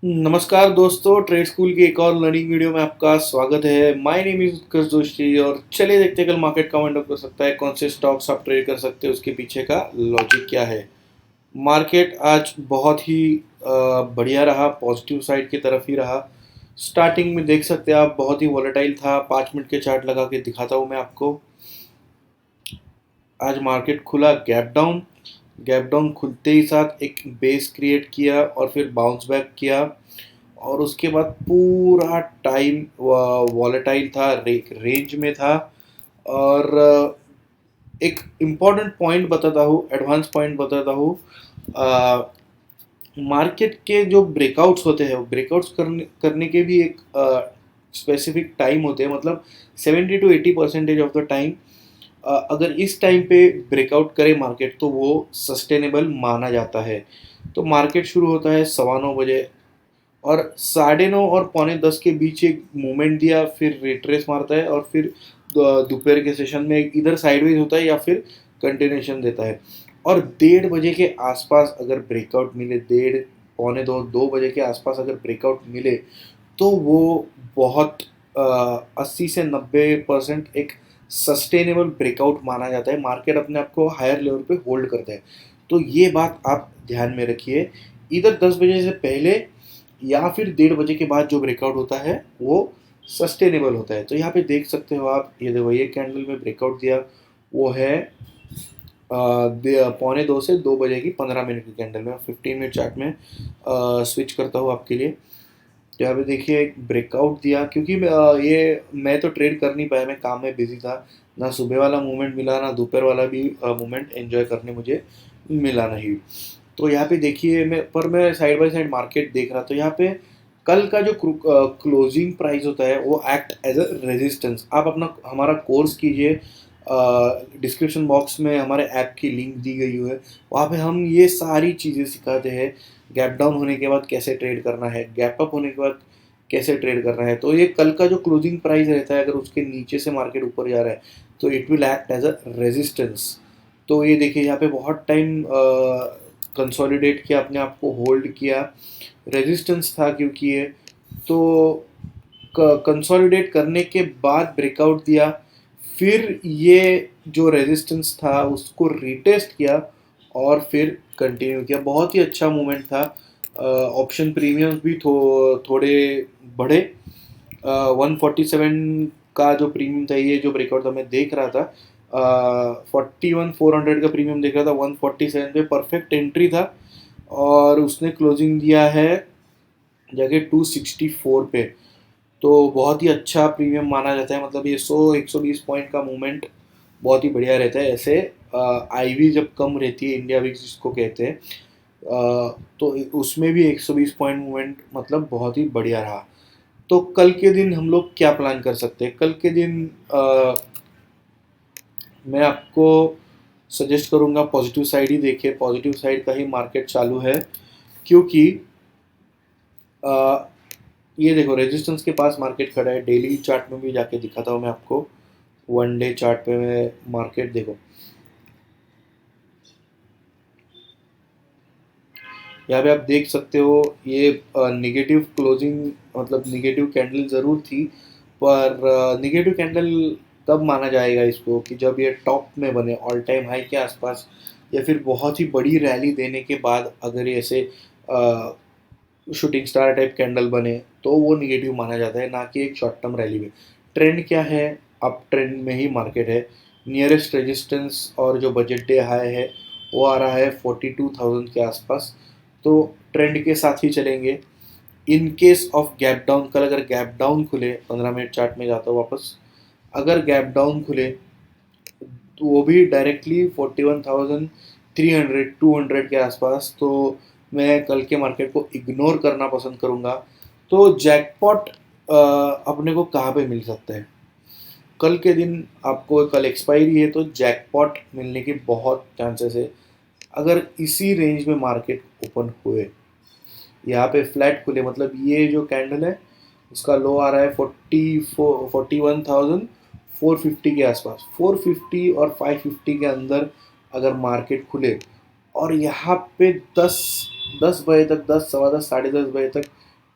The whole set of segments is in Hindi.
नमस्कार दोस्तों, ट्रेड स्कूल की एक और लर्निंग वीडियो में आपका स्वागत है। माय नेम इज उत्कर्ष जोशी और चलिए देखते हैं कल मार्केट कहाँ एंड अप कर सकता है, कौन से स्टॉक्स आप ट्रेड कर सकते हैं, उसके पीछे का लॉजिक क्या है। मार्केट आज बहुत ही बढ़िया रहा, पॉजिटिव साइड की तरफ ही रहा। स्टार्टिंग में देख सकते हैं आप, बहुत ही वॉलेटाइल था। 5 मिनट के चार्ट लगा के दिखाता हूँ मैं आपको। आज मार्केट खुला गैप डाउन खुलते ही साथ एक बेस क्रिएट किया और फिर बाउंस बैक किया और उसके बाद पूरा टाइम वॉलेटाइल था, रेंज में था। और एक इम्पॉर्टेंट पॉइंट बताता हूँ, एडवांस पॉइंट बताता हूँ। मार्केट के जो ब्रेकआउट्स होते हैं, वो ब्रेकआउट्स करने के भी एक स्पेसिफिक टाइम होते हैं। मतलब 70 to 80% ऑफ द टाइम अगर इस टाइम पे ब्रेकआउट करे मार्केट तो वो सस्टेनेबल माना जाता है। तो मार्केट शुरू होता है 9:15 बजे और 9:30 और 9:45 के बीच एक मूवमेंट दिया, फिर रिट्रेस मारता है और फिर दोपहर के सेशन में इधर साइडवेज होता है या फिर कंटिन्यूएशन देता है। और 1:30 बजे के आसपास अगर ब्रेकआउट मिले, 1:30 पौने 2 बजे के आसपास अगर ब्रेकआउट मिले तो वो बहुत 80 से 90% एक सस्टेनेबल ब्रेकआउट माना जाता है। मार्केट अपने आप को हायर लेवल पे होल्ड करता है। तो ये बात आप ध्यान में रखिए। इधर 10 बजे से पहले या फिर 1:30 बजे के बाद जो ब्रेकआउट होता है वो सस्टेनेबल होता है। तो यहाँ पे देख सकते हो आप, ये देखो, ये कैंडल में ब्रेकआउट दिया वो है पौने 2 से 2 बजे की 15 मिनट की कैंडल में। 15 मिनट चार्ट में स्विच करता हूँ आपके लिए। तो यहाँ पे देखिए एक ब्रेकआउट दिया, क्योंकि ये मैं तो ट्रेड कर नहीं पाया, मैं काम में बिजी था। ना सुबह वाला मूवमेंट मिला, ना दोपहर वाला भी मूवमेंट एंजॉय करने मुझे मिला नहीं। तो यहाँ पे देखिए, मैं साइड बाय साइड मार्केट देख रहा। तो यहाँ पे कल का जो क्लोजिंग प्राइस होता है वो एक्ट एज अ रेजिस्टेंस। आप अपना हमारा कोर्स कीजिए, डिस्क्रिप्शन बॉक्स में हमारे ऐप की लिंक दी गई है। वहाँ पे हम ये सारी चीज़ें सिखाते हैं। गैप डाउन होने के बाद कैसे ट्रेड करना है, गैप अप होने के बाद कैसे ट्रेड करना है। तो ये कल का जो क्लोजिंग प्राइस रहता है, अगर उसके नीचे से मार्केट ऊपर जा रहा है तो it will act as a resistance. तो ये देखिए, यहाँ पे बहुत टाइम कंसोलिडेट किया, अपने आप को होल्ड किया। रेजिस्टेंस था क्योंकि ये, तो कंसोलिडेट करने के बाद ब्रेकआउट दिया। फिर ये जो रेजिस्टेंस था उसको रीटेस्ट किया और फिर कंटिन्यू किया। बहुत ही अच्छा मूवमेंट था। ऑप्शन प्रीमियम्स भी थोड़े बढ़े। 147 का जो प्रीमियम था, ये जो ब्रेकआउट था मैं देख रहा था, 41,400 का प्रीमियम देख रहा था, 147 पे परफेक्ट एंट्री था। और उसने क्लोजिंग दिया है जगह 264 पे। तो बहुत ही अच्छा प्रीमियम माना जाता है। मतलब ये 100-120 पॉइंट का मूवमेंट बहुत ही बढ़िया रहता है। ऐसे आईवी जब कम रहती है, इंडिया विक्स जिसको कहते हैं, तो उसमें भी 120 पॉइंट मूवमेंट मतलब बहुत ही बढ़िया रहा। तो कल के दिन हम लोग क्या प्लान कर सकते हैं? कल के दिन मैं आपको सजेस्ट करूंगा पॉजिटिव साइड ही देखिए, पॉजिटिव साइड का ही मार्केट चालू है। क्योंकि अ, ये देखो, रेजिस्टेंस के पास मार्केट खड़ा है। डेली चार्ट में भी जाके दिखाता हूँ मैं आपको। 1 डे चार्ट पे मैं मार्केट देखो, यहाँ पे आप देख सकते हो। ये निगेटिव क्लोजिंग, मतलब निगेटिव कैंडल ज़रूर थी, पर निगेटिव कैंडल तब माना जाएगा इसको कि जब ये टॉप में बने, ऑल टाइम हाई के आसपास, या फिर बहुत ही बड़ी रैली देने के बाद अगर ये ऐसे शूटिंग स्टार टाइप कैंडल बने तो वो निगेटिव माना जाता है, ना कि एक शॉर्ट टर्म रैली में। ट्रेंड क्या है? अप ट्रेंड में ही मार्केट है। नियरेस्ट रेजिस्टेंस और जो बजट डे हाई है वो आ रहा है 42,000 के आसपास। तो ट्रेंड के साथ ही चलेंगे। In case of gap down, कल अगर गैप डाउन खुले, 15 मिनट चार्ट में जाता हूँ वापस, अगर गैप डाउन खुले तो वो भी डायरेक्टली 41,300 200 के आसपास, तो मैं कल के मार्केट को इग्नोर करना पसंद करूँगा। तो जैकपॉट अपने को कहाँ पे मिल सकता है? कल के दिन आपको, कल एक्सपायरी है तो जैकपॉट मिलने के बहुत चांसेस है। अगर इसी रेंज में मार्केट ओपन हुए, यहाँ पे फ्लैट खुले, मतलब ये जो कैंडल है उसका लो आ रहा है 41,450 के आसपास। 450 और 550 के अंदर अगर मार्केट खुले और यहाँ पे 10 10 बजे तक, 10 सवा 10 साढ़े 10 बजे तक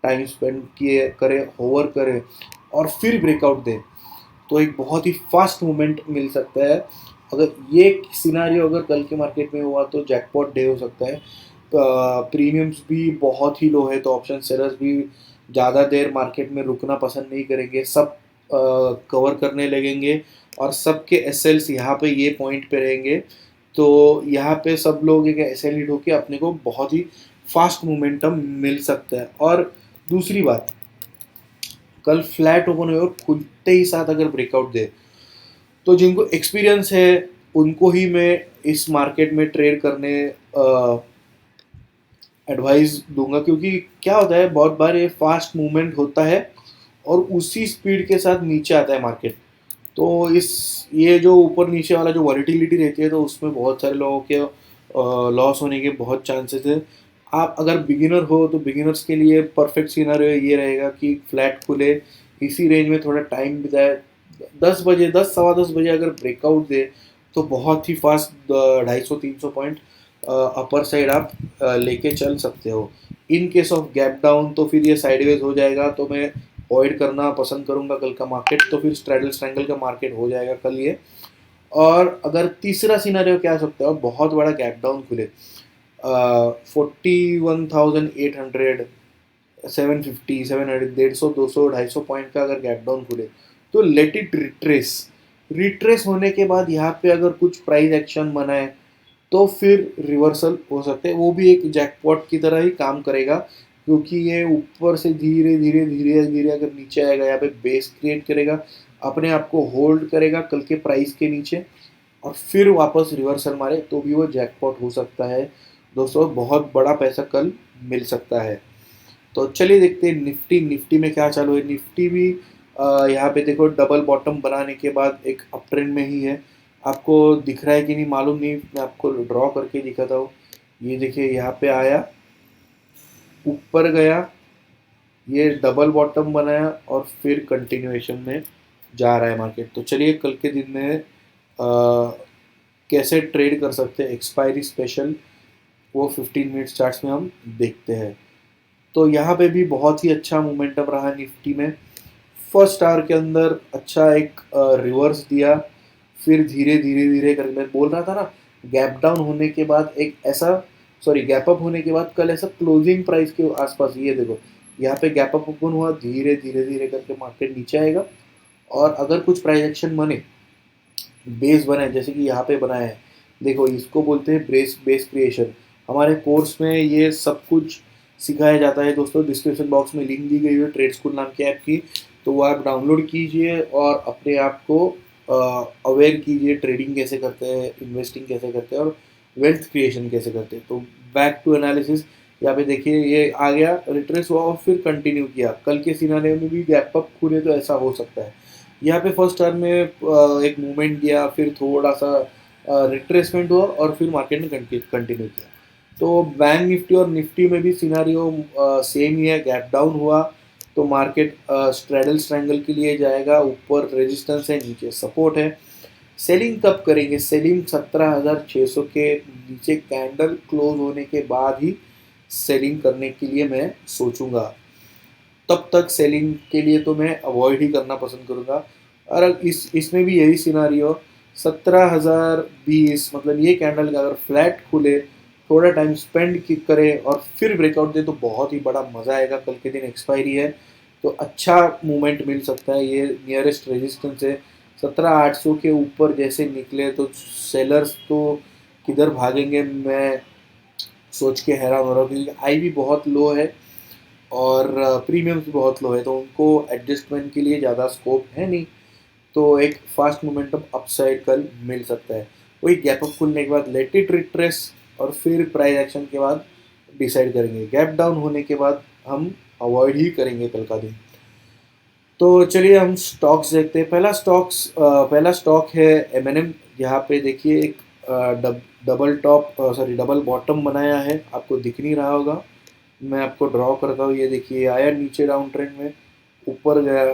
टाइम स्पेंड किए करे, होवर करे और फिर ब्रेकआउट दे, तो एक बहुत ही फास्ट मूवमेंट मिल सकता है। अगर ये सिनारियो अगर कल के मार्केट में हुआ तो जैकपॉट डे हो सकता है। प्रीमियम्स भी बहुत ही लो है, तो ऑप्शन सेलर्स भी ज़्यादा देर मार्केट में रुकना पसंद नहीं करेंगे, सब कवर करने लगेंगे और सबके एसएल्स यहाँ पे ये पॉइंट पे रहेंगे। तो यहाँ पे सब लोग एक एसएल हिट होके अपने को बहुत ही फास्ट मोमेंटम मिल सकता है। और दूसरी बात, कल फ्लैट ओपन हुए और खुलते ही साथ अगर ब्रेकआउट दे, तो जिनको एक्सपीरियंस है उनको ही मैं इस मार्केट में ट्रेड करने एडवाइस दूंगा, क्योंकि क्या होता है बहुत बार ये फास्ट मूवमेंट होता है और उसी स्पीड के साथ नीचे आता है मार्केट। तो इस ये जो ऊपर नीचे वाला जो वॉलिटिलिटी रहती है, तो उसमें बहुत सारे लोगों के लॉस होने के बहुत चांसेस है। आप अगर बिगिनर हो तो बिगिनर्स के लिए परफेक्ट सिनेरियो ये रहेगा कि फ्लैट खुले, इसी रेंज में थोड़ा टाइम बिताए, 10 बजे, 10 सवा 10 बजे अगर ब्रेकआउट दे तो बहुत ही फास्ट 250-300 पॉइंट अपर साइड आप लेके चल सकते हो। In case of gap down तो फिर ये साइडवेज हो जाएगा, तो मैं अवॉइड करना पसंद करूंगा कल का मार्केट, तो फिर स्ट्रैडल स्ट्रैंगल का मार्केट हो जाएगा कल ये। और अगर तीसरा सिनेरियो क्या हो सकता है, बहुत बड़ा गैप डाउन खुले, 41,800, 750, 700, 150, 200, 250 पॉइंट का अगर गैप डाउन खुले, तो लेट इट रिट्रेस। रिट्रेस होने के बाद यहाँ पे अगर कुछ प्राइस एक्शन बनाए तो फिर रिवर्सल हो सकते हैं, वो भी एक जैकपॉट की तरह ही काम करेगा, क्योंकि ये ऊपर से धीरे धीरे धीरे धीरे अगर नीचे आएगा, यहाँ पे बेस क्रिएट करेगा, अपने आप को होल्ड करेगा कल के प्राइस के नीचे और फिर वापस रिवर्सल मारे, तो भी वो जैकपॉट हो सकता है दोस्तों। बहुत बड़ा पैसा कल मिल सकता है। तो चलिए देखते हैं निफ्टी, निफ्टी में क्या चालू है। निफ्टी भी यहाँ पे देखो डबल बॉटम बनाने के बाद एक अप ट्रेंड में ही है। आपको दिख रहा है कि नहीं मालूम नहीं, मैं आपको ड्रॉ करके दिखाता हूँ। ये देखिए यहाँ पे आया, ऊपर गया, ये डबल बॉटम बनाया और फिर कंटिन्यूएशन में जा रहा है मार्केट। तो चलिए कल के दिन में कैसे ट्रेड कर सकते हैं एक्सपायरी स्पेशल, वो 15 मिनट चार्ट्स में हम देखते हैं। तो यहाँ पे भी बहुत ही अच्छा मोमेंटम रहा निफ्टी में। फर्स्ट आवर के अंदर अच्छा एक रिवर्स दिया, फिर धीरे धीरे धीरे करके, मैं बोल रहा था ना, गैप डाउन होने के बाद एक ऐसा, सॉरी गैप अप होने के बाद कल ऐसा क्लोजिंग प्राइस के आसपास, ये देखो यहाँ पे गैप अप ओपन हुआ, धीरे धीरे धीरे करके मार्केट नीचे आएगा और अगर कुछ प्राइस एक्शन बने, बेस बनाए जैसे कि यहाँ पे बनाया है, देखो इसको बोलते हैं बेस बेस क्रिएशन। हमारे कोर्स में ये सब कुछ सिखाया जाता है दोस्तों। डिस्क्रिप्शन बॉक्स में लिंक दी गई है ट्रेड स्कूल नाम के ऐप की, तो वो आप डाउनलोड कीजिए और अपने आप को अवेयर कीजिए, ट्रेडिंग कैसे करते हैं, इन्वेस्टिंग कैसे करते हैं और वेल्थ क्रिएशन कैसे करते हैं। तो बैक टू एनालिसिस, यहाँ पे देखिए ये आ गया, रिट्रेस हुआ और फिर कंटिन्यू किया। कल के सिनारियो में भी गैप अप खुले तो ऐसा हो सकता है। यहाँ पे फर्स्ट टर्न में एक मूवमेंट दिया, फिर थोड़ा सा रिट्रेसमेंट हुआ और फिर मार्केट ने कंटिन्यू किया। तो बैंक निफ्टी और निफ्टी में भी सिनारियो सेम ही है, गैप डाउन हुआ तो मार्केट स्ट्रैडल स्ट्रैंगल के लिए जाएगा, ऊपर रेजिस्टेंस है, नीचे सपोर्ट है। सेलिंग कब करेंगे, सेलिंग 17,600 के नीचे कैंडल क्लोज होने के बाद ही सेलिंग करने के लिए मैं सोचूंगा। तब तक सेलिंग के लिए तो मैं अवॉइड ही करना पसंद करूँगा। और इसमें भी यही सिनारियो, 17,020, मतलब ये कैंडल का अगर फ्लैट खुले, थोड़ा टाइम स्पेंड करे और फिर ब्रेकआउट दे, तो बहुत ही बड़ा मज़ा आएगा। कल के दिन एक्सपायरी है तो अच्छा मूवमेंट मिल सकता है। ये नियरेस्ट रेजिस्टेंस है 17,800 के ऊपर जैसे निकले तो सेलर्स तो किधर भागेंगे, मैं सोच के हैरान हो रहा हूँ, क्योंकि आई भी बहुत लो है और प्रीमियम भी बहुत लो है, तो उनको एडजस्टमेंट के लिए ज़्यादा स्कोप है नहीं। तो एक फास्ट मोमेंटम अपसाइड कल मिल सकता है। वही गैप अप खुलने के बाद लेट इट रिट्रेस और फिर प्राइस एक्शन के बाद डिसाइड करेंगे। गैप डाउन होने के बाद हम अवॉइड ही करेंगे कल का दिन। तो चलिए हम स्टॉक्स देखते हैं। पहला स्टॉक है M&M। यहाँ पे देखिए एक double top, sorry double bottom बनाया है, आपको दिख नहीं रहा होगा, मैं आपको ड्रॉ करता हूँ। ये देखिए आया नीचे डाउन ट्रेंड में, ऊपर गया,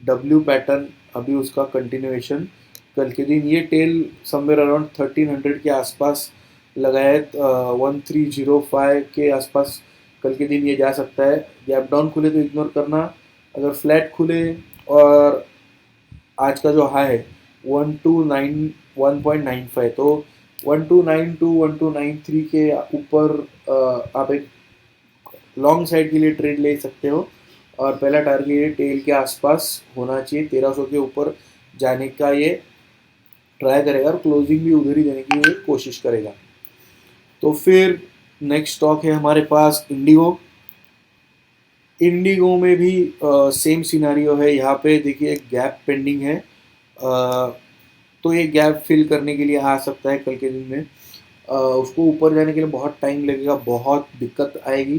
डब्ल्यू पैटर्न, अभी उसका कंटिन्यूएशन। कल के दिन ये टेल समवेयर अराउंड 1300 के आसपास लगाया है, 1305 के आसपास कल के दिन ये जा सकता है। गैप डाउन खुले तो इग्नोर करना, अगर फ्लैट खुले और आज का जो हाई है 129 1.95, तो 1292 1293 के ऊपर आप एक लॉन्ग साइड के लिए ट्रेड ले सकते हो। और पहला टारगेट टेल के आसपास होना चाहिए, 1300 के ऊपर जाने का ये ट्राई करेगा और क्लोजिंग भी उधर ही देने की ये कोशिश करेगा। तो फिर नेक्स्ट स्टॉक है हमारे पास इंडिगो। इंडिगो में भी सेम सिनारियो है, यहाँ पे देखिए एक गैप पेंडिंग है, तो ये गैप फिल करने के लिए आ सकता है कल के दिन में। उसको ऊपर जाने के लिए बहुत टाइम लगेगा, बहुत दिक्कत आएगी,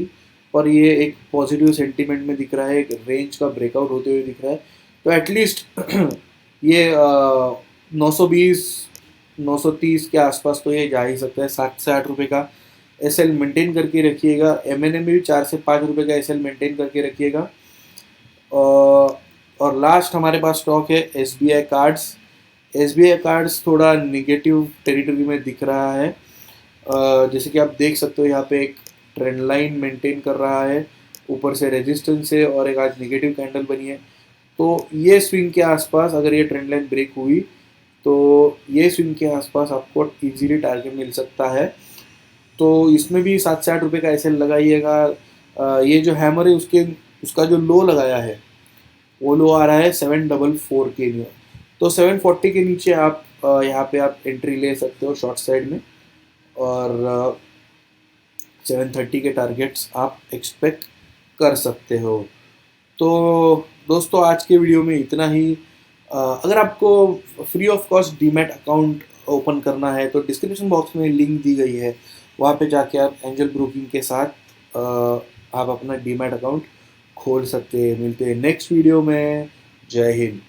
पर ये एक पॉजिटिव सेंटीमेंट में दिख रहा है, एक रेंज का ब्रेकआउट होते हुए दिख रहा है। तो एटलीस्ट ये 920 930 के आसपास तो ये जा ही सकता है। 7 से 8 रुपये का एसएल मेंटेन करके रखिएगा। एमएनए में भी 4 से 5 रुपये का एसएल मेंटेन करके रखिएगा। और लास्ट हमारे पास स्टॉक है एसबीआई कार्ड्स। एसबीआई कार्ड्स थोड़ा निगेटिव टेरिटरी में दिख रहा है। जैसे कि आप देख सकते हो यहाँ पे एक ट्रेंड लाइन मेंटेन कर रहा है, ऊपर से रेजिस्टेंस है और एक आज नेगेटिव कैंडल बनी है। तो ये स्विंग के आसपास अगर ये ट्रेंड लाइन ब्रेक हुई तो ये स्विंग के आसपास आपको इजीली टारगेट मिल सकता है। तो इसमें भी 7 से 8 रुपये का एसएल लगाइएगा। ये जो हैमर है उसका जो लो लगाया है वो लो आ रहा है 744 के लिए। तो 740 के नीचे आप यहाँ पे आप एंट्री ले सकते हो शॉर्ट साइड में, और 730 के टारगेट्स आप एक्सपेक्ट कर सकते हो। तो दोस्तों आज के वीडियो में इतना ही। अगर आपको free of cost demat account open करना है तो डिस्क्रिप्शन बॉक्स में लिंक दी गई है, वहाँ पे जाके आप एंजल ब्रोकिंग के साथ आप अपना डीमैट अकाउंट खोल सकते हैं। मिलते हैं नेक्स्ट वीडियो में। जय हिंद।